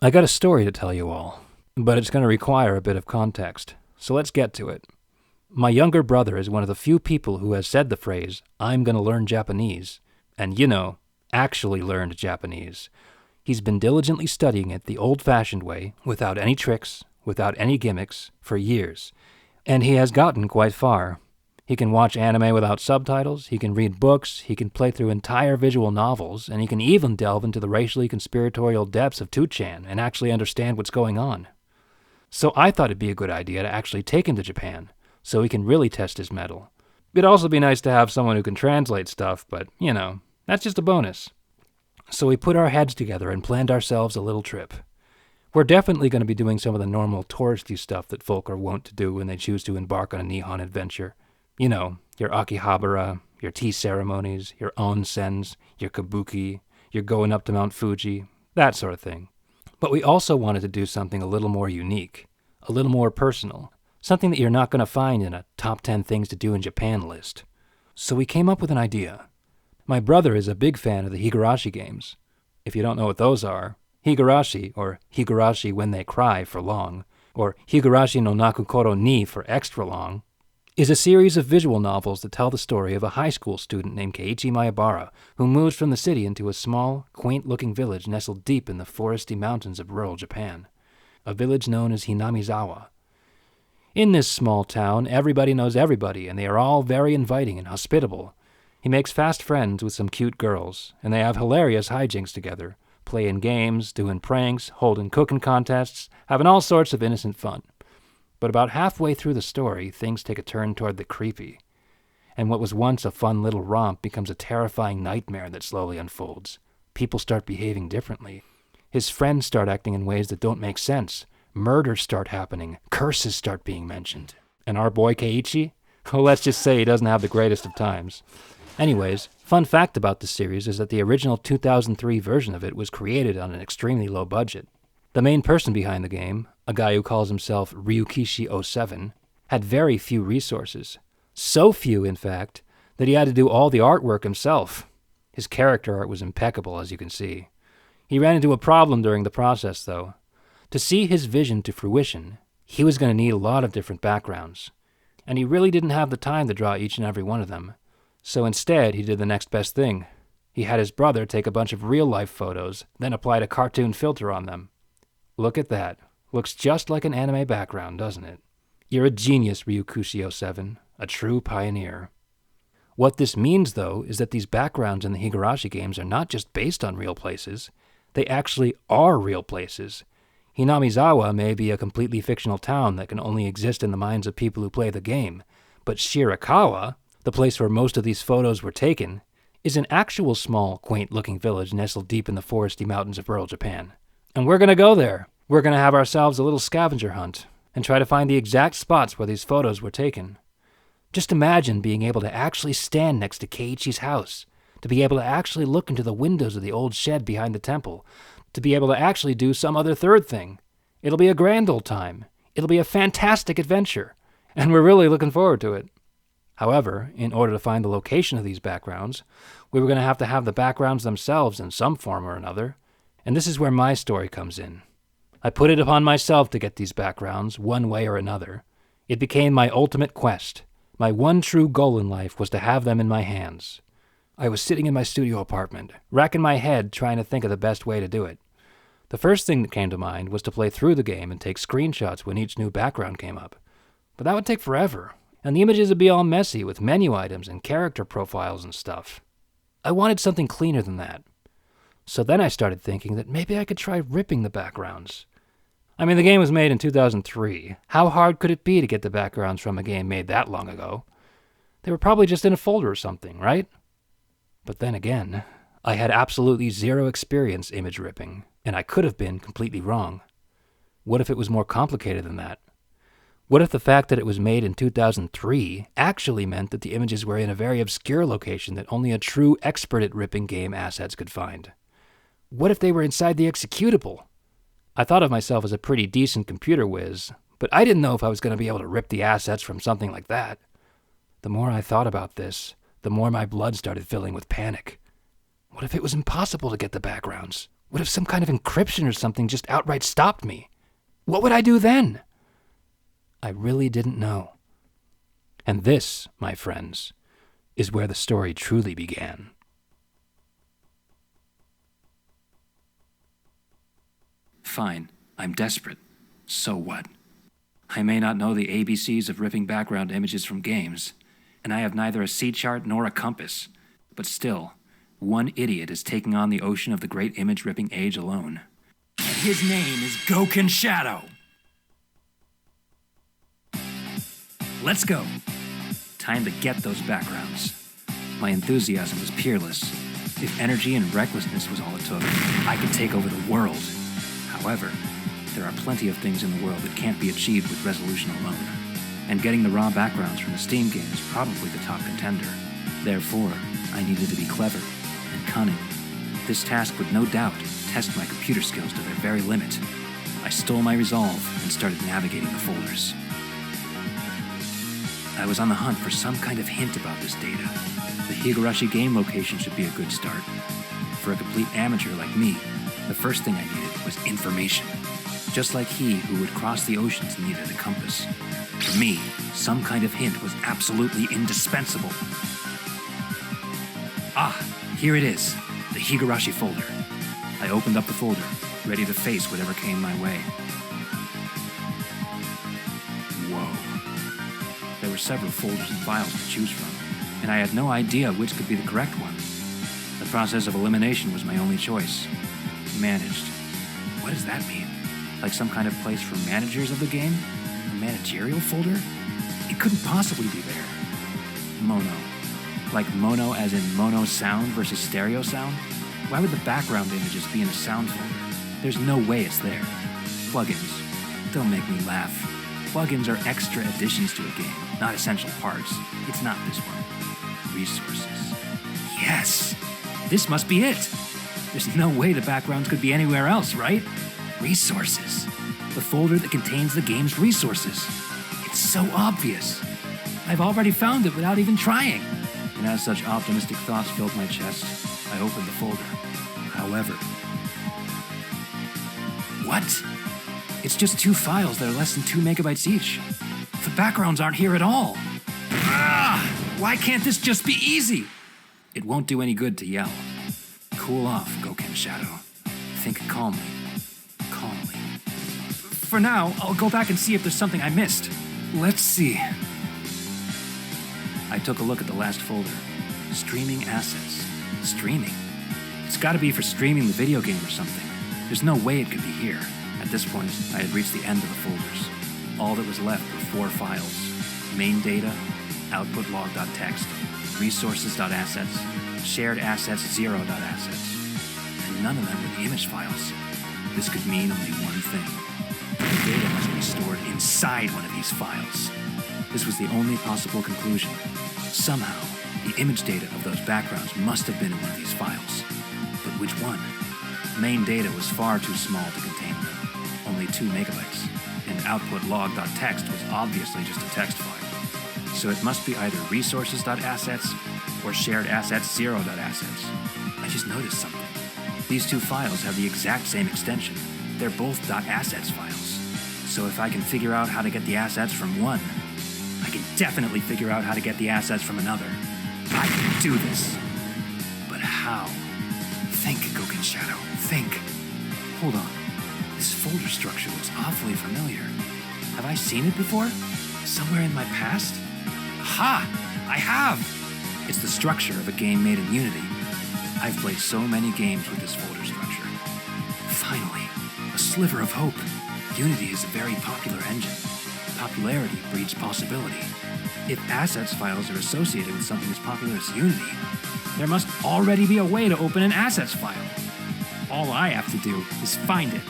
I got a story to tell you all, but it's going to require a bit of context, so let's get to it. My younger brother is one of the few people who has said the phrase, "I'm going to learn Japanese," and actually learned Japanese. He's been diligently studying it the old-fashioned way, without any tricks, without any gimmicks, for years, and he has gotten quite far. He can watch anime without subtitles, he can read books, he can play through entire visual novels, and he can even delve into the racially conspiratorial depths of 2chan and actually understand what's going on. So I thought it'd be a good idea to actually take him to Japan, so he can really test his mettle. It'd also be nice to have someone who can translate stuff, but, that's just a bonus. So we put our heads together and planned ourselves a little trip. We're definitely going to be doing some of the normal touristy stuff that folk are wont to do when they choose to embark on a Nihon adventure. Your Akihabara, your tea ceremonies, your onsens, your kabuki, your going up to Mount Fuji, that sort of thing. But we also wanted to do something a little more unique, a little more personal, something that you're not going to find in a top 10 things to do in Japan list. So we came up with an idea. My brother is a big fan of the Higurashi games. If you don't know what those are, Higurashi, or Higurashi When They Cry for long, or Higurashi no Naku Koro ni for extra long, is a series of visual novels that tell the story of a high school student named Keiichi Maebara who moves from the city into a small, quaint-looking village nestled deep in the foresty mountains of rural Japan, a village known as Hinamizawa. In this small town, everybody knows everybody, and they are all very inviting and hospitable. He makes fast friends with some cute girls, and they have hilarious hijinks together, playing games, doing pranks, holding cooking contests, having all sorts of innocent fun. But about halfway through the story, things take a turn toward the creepy, and what was once a fun little romp becomes a terrifying nightmare that slowly unfolds. People start behaving differently. His friends start acting in ways that don't make sense. Murders start happening. Curses start being mentioned. And our boy Keiichi? Well, let's just say he doesn't have the greatest of times. Anyways, fun fact about this series is that the original 2003 version of it was created on an extremely low budget. The main person behind the game, a guy who calls himself Ryukishi07, had very few resources. So few, in fact, that he had to do all the artwork himself. His character art was impeccable, as you can see. He ran into a problem during the process, though. To see his vision to fruition, he was going to need a lot of different backgrounds, and he really didn't have the time to draw each and every one of them. So instead, he did the next best thing. He had his brother take a bunch of real-life photos, then applied a cartoon filter on them. Look at that. Looks just like an anime background, doesn't it? You're a genius, Ryukushi07, a true pioneer. What this means, though, is that these backgrounds in the Higurashi games are not just based on real places. They actually are real places. Hinamizawa may be a completely fictional town that can only exist in the minds of people who play the game, but Shirakawa, the place where most of these photos were taken, is an actual small, quaint-looking village nestled deep in the foresty mountains of rural Japan. And we're going to go there. We're going to have ourselves a little scavenger hunt and try to find the exact spots where these photos were taken. Just imagine being able to actually stand next to Keiichi's house, to be able to actually look into the windows of the old shed behind the temple, to be able to actually do some other third thing. It'll be a grand old time. It'll be a fantastic adventure, and we're really looking forward to it. However, in order to find the location of these backgrounds, we were going to have the backgrounds themselves in some form or another, and this is where my story comes in. I put it upon myself to get these backgrounds, one way or another. It became my ultimate quest. My one true goal in life was to have them in my hands. I was sitting in my studio apartment, racking my head trying to think of the best way to do it. The first thing that came to mind was to play through the game and take screenshots when each new background came up. But that would take forever, and the images would be all messy with menu items and character profiles and stuff. I wanted something cleaner than that. So then I started thinking that maybe I could try ripping the backgrounds. I mean, the game was made in 2003. How hard could it be to get the backgrounds from a game made that long ago? They were probably just in a folder or something, right? But then again, I had absolutely zero experience image ripping, and I could have been completely wrong. What if it was more complicated than that? What if the fact that it was made in 2003 actually meant that the images were in a very obscure location that only a true expert at ripping game assets could find? What if they were inside the executable? I thought of myself as a pretty decent computer whiz, but I didn't know if I was going to be able to rip the assets from something like that. The more I thought about this, the more my blood started filling with panic. What if it was impossible to get the backgrounds? What if some kind of encryption or something just outright stopped me? What would I do then? I really didn't know. And this, my friends, is where the story truly began. Fine, I'm desperate. So what? I may not know the ABCs of ripping background images from games, and I have neither a sea chart nor a compass, but still, one idiot is taking on the ocean of the great image-ripping age alone. His name is Gouken Shadow! Let's go! Time to get those backgrounds. My enthusiasm was peerless. If energy and recklessness was all it took, I could take over the world. However, there are plenty of things in the world that can't be achieved with resolution alone, and getting the raw backgrounds from the Steam game is probably the top contender. Therefore, I needed to be clever and cunning. This task would no doubt test my computer skills to their very limit. I stole my resolve and started navigating the folders. I was on the hunt for some kind of hint about this data. The Higurashi game location should be a good start. For a complete amateur like me, the first thing I needed was information. Just like he who would cross the oceans needed a compass. For me, some kind of hint was absolutely indispensable. Ah, here it is, the Higurashi folder. I opened up the folder, ready to face whatever came my way. Whoa. There were several folders and files to choose from, and I had no idea which could be the correct one. The process of elimination was my only choice. Managed. What does that mean? Like some kind of place for managers of the game? A managerial folder? It couldn't possibly be there. Mono. Like mono as in mono sound versus stereo sound? Why would the background images be in a sound folder? There's no way it's there. Plugins. Don't make me laugh. Plugins are extra additions to a game, not essential parts. It's not this one. Resources. Yes! This must be it! There's no way the backgrounds could be anywhere else, right? Resources. The folder that contains the game's resources. It's so obvious. I've already found it without even trying. And as such optimistic thoughts filled my chest, I opened the folder. However... What? It's just 2 files that are less than 2 megabytes each. The backgrounds aren't here at all. Ah! Why can't this just be easy? It won't do any good to yell. Cool off, Gouken Shadow. Think calmly. Calmly. For now, I'll go back and see if there's something I missed. Let's see. I took a look at the last folder. Streaming assets. Streaming? It's gotta be for streaming the video game or something. There's no way it could be here. At this point, I had reached the end of the folders. All that was left were 4 files. Main data, output log.txt, resources.assets, shared assets 0.assets. And none of them were the image files. This could mean only one thing. The data must be stored inside one of these files. This was the only possible conclusion. Somehow, the image data of those backgrounds must have been in one of these files. But which one? Main data was far too small to contain them. Only 2 megabytes. And output log.txt was obviously just a text file. So it must be either resources.assets or shared assets 0.assets. I just noticed something. These 2 files have the exact same extension. They're both .assets files. So if I can figure out how to get the assets from one, I can definitely figure out how to get the assets from another. I can do this. But how? Think, Gouken Shadow. Think. Hold on. This folder structure looks awfully familiar. Have I seen it before? Somewhere in my past? Aha! I have! It's the structure of a game made in Unity. I've played so many games with this folder structure. Finally, a sliver of hope. Unity is a very popular engine. Popularity breeds possibility. If assets files are associated with something as popular as Unity, there must already be a way to open an assets file. All I have to do is find it.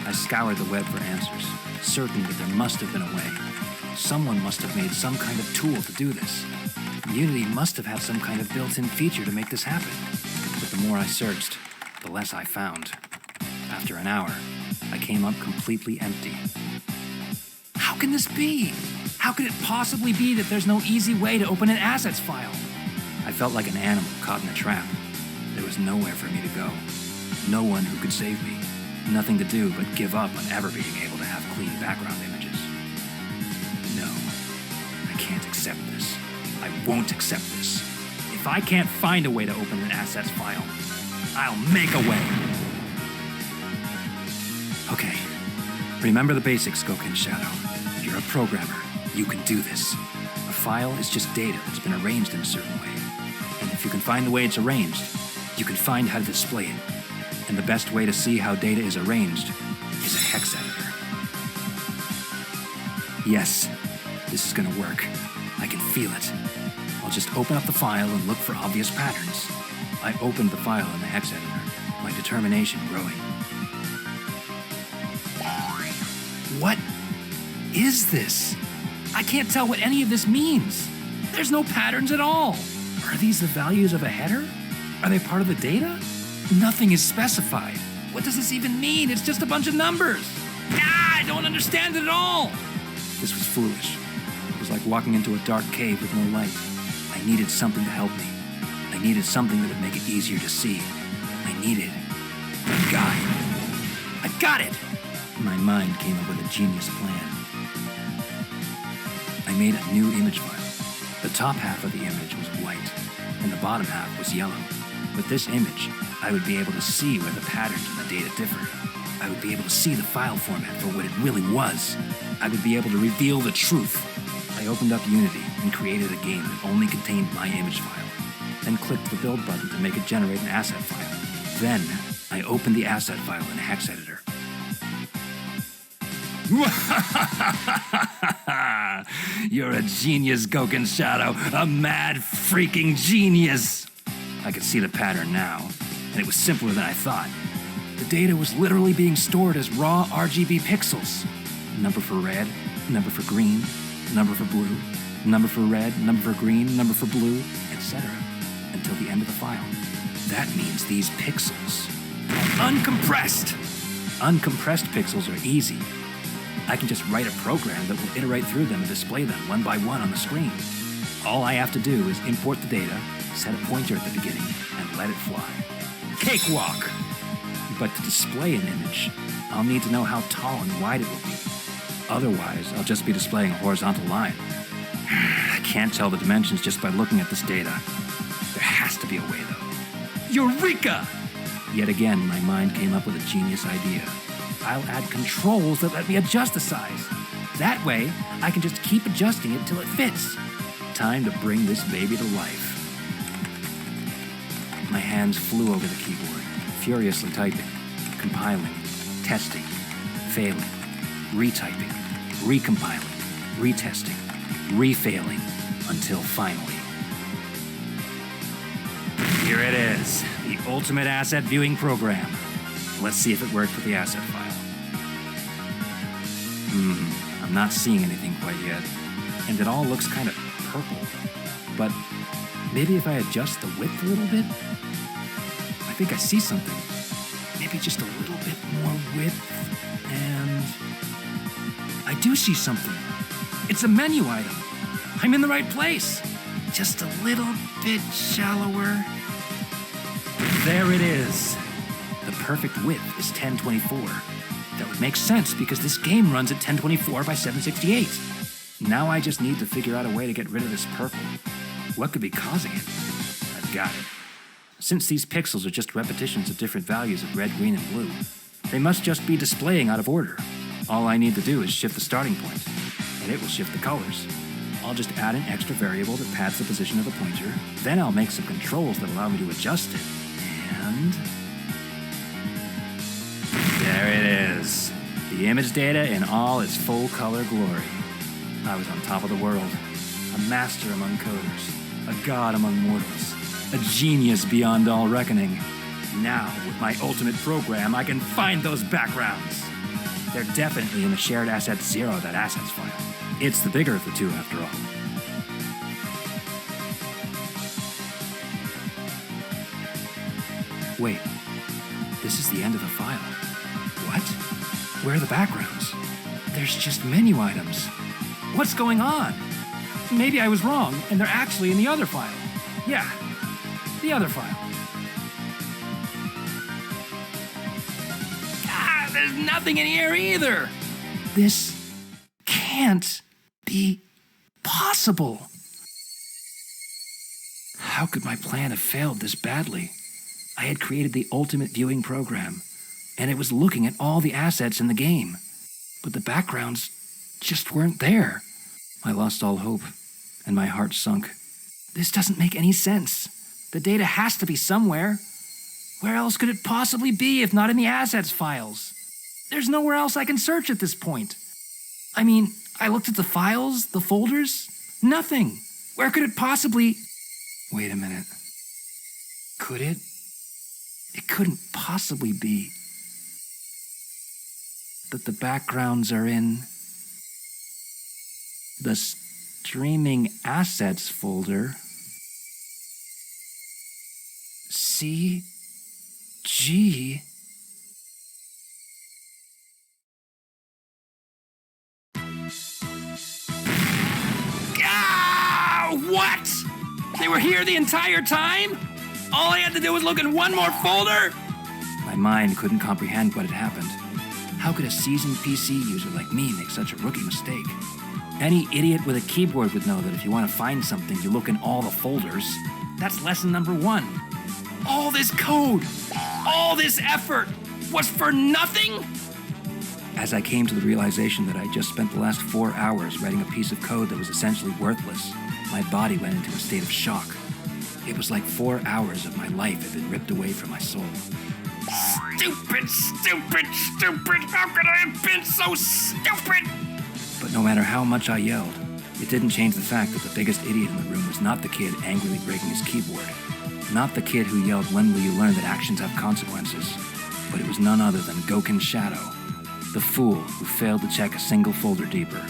I scoured the web for answers, certain that there must have been a way. Someone must have made some kind of tool to do this. Unity must have had some kind of built-in feature to make this happen. But the more I searched, the less I found. After an hour, I came up completely empty. How can this be? How could it possibly be that there's no easy way to open an assets file? I felt like an animal caught in a trap. There was nowhere for me to go. No one who could save me. Nothing to do but give up on ever being able to have clean background images. No, I can't accept this. I won't accept this. If I can't find a way to open an assets file, I'll make a way. Okay, remember the basics, Goken Shadow. You're a programmer. You can do this. A file is just data that's been arranged in a certain way. And if you can find the way it's arranged, you can find how to display it. And the best way to see how data is arranged is a hex editor. Yes, this is gonna work. I can feel it. I'll just open up the file and look for obvious patterns. I opened the file in the hex editor, my determination growing. What is this? I can't tell what any of this means. There's no patterns at all. Are these the values of a header? Are they part of the data? Nothing is specified. What does this even mean? It's just a bunch of numbers. I don't understand it at all. This was foolish. It was like walking into a dark cave with no light. I needed something to help me. I needed something that would make it easier to see. I needed a guide. I got it! My mind came up with a genius plan. I made a new image file. The top half of the image was white, and the bottom half was yellow. With this image, I would be able to see where the patterns in the data differed. I would be able to see the file format for what it really was. I would be able to reveal the truth. I opened up Unity and created a game that only contained my image file, then clicked the build button to make it generate an asset file. Then, I opened the asset file in a hex editor. You're a genius, Goken Shadow. A mad freaking genius. I could see the pattern now, and it was simpler than I thought. The data was literally being stored as raw RGB pixels. Number for red, number for green, number for blue, number for red, number for green, number for blue, etc. until the end of the file. That means these pixels are uncompressed. Uncompressed pixels are easy. I can just write a program that will iterate through them and display them one by one on the screen. All I have to do is import the data, set a pointer at the beginning, and let it fly. Cakewalk! But to display an image, I'll need to know how tall and wide it will be. Otherwise, I'll just be displaying a horizontal line. I can't tell the dimensions just by looking at this data. There has to be a way, though. Eureka! Yet again, my mind came up with a genius idea. I'll add controls that let me adjust the size. That way, I can just keep adjusting it till it fits. Time to bring this baby to life. My hands flew over the keyboard, furiously typing, compiling, testing, failing, retyping, recompiling, retesting, refailing, until finally. Here it is, the ultimate asset viewing program. Let's see if it works with the asset file. I'm not seeing anything quite yet, and it all looks kind of purple. But maybe if I adjust the width a little bit, I think I see something. Maybe just a little bit more width, and I do see something. It's a menu item. I'm in the right place. Just a little bit shallower. There it is. The perfect width is 1024. That would make sense because this game runs at 1024 by 768. Now I just need to figure out a way to get rid of this purple. What could be causing it? I've got it. Since these pixels are just repetitions of different values of red, green, and blue, they must just be displaying out of order. All I need to do is shift the starting point, and it will shift the colors. I'll just add an extra variable that pads the position of the pointer, then I'll make some controls that allow me to adjust it, and there it is. The image data in all its full color glory. I was on top of the world, a master among coders, a god among mortals, a genius beyond all reckoning. Now, with my ultimate program, I can find those backgrounds. They're definitely in the shared asset 0, that assets file. It's the bigger of the two, after all. Wait, this is the end of the file. What? Where are the backgrounds? There's just menu items. What's going on? Maybe I was wrong, and they're actually in the other file. Yeah, the other file. Ah, there's nothing in here either! This can't be possible. How could my plan have failed this badly? I had created the ultimate viewing program, and it was looking at all the assets in the game. But the backgrounds just weren't there. I lost all hope, and my heart sunk. This doesn't make any sense. The data has to be somewhere. Where else could it possibly be if not in the assets files? There's nowhere else I can search at this point. I mean, I looked at the files, the folders. Nothing. Where could it possibly... Wait a minute. Could it? It couldn't possibly be that the backgrounds are in the streaming assets folder. CG. Ah! What? They were here the entire time? All I had to do was look in one more folder? My mind couldn't comprehend what had happened. How could a seasoned PC user like me make such a rookie mistake? Any idiot with a keyboard would know that if you want to find something, you look in all the folders. That's lesson number 1. All this code, all this effort, was for nothing? As I came to the realization that I just spent the last 4 hours writing a piece of code that was essentially worthless, my body went into a state of shock. It was like 4 hours of my life had been ripped away from my soul. Stupid, stupid, stupid! How could I have been so stupid? But no matter how much I yelled, it didn't change the fact that the biggest idiot in the room was not the kid angrily breaking his keyboard, not the kid who yelled, "When will you learn that actions have consequences?" But it was none other than Gouken Shadow, the fool who failed to check a single folder deeper.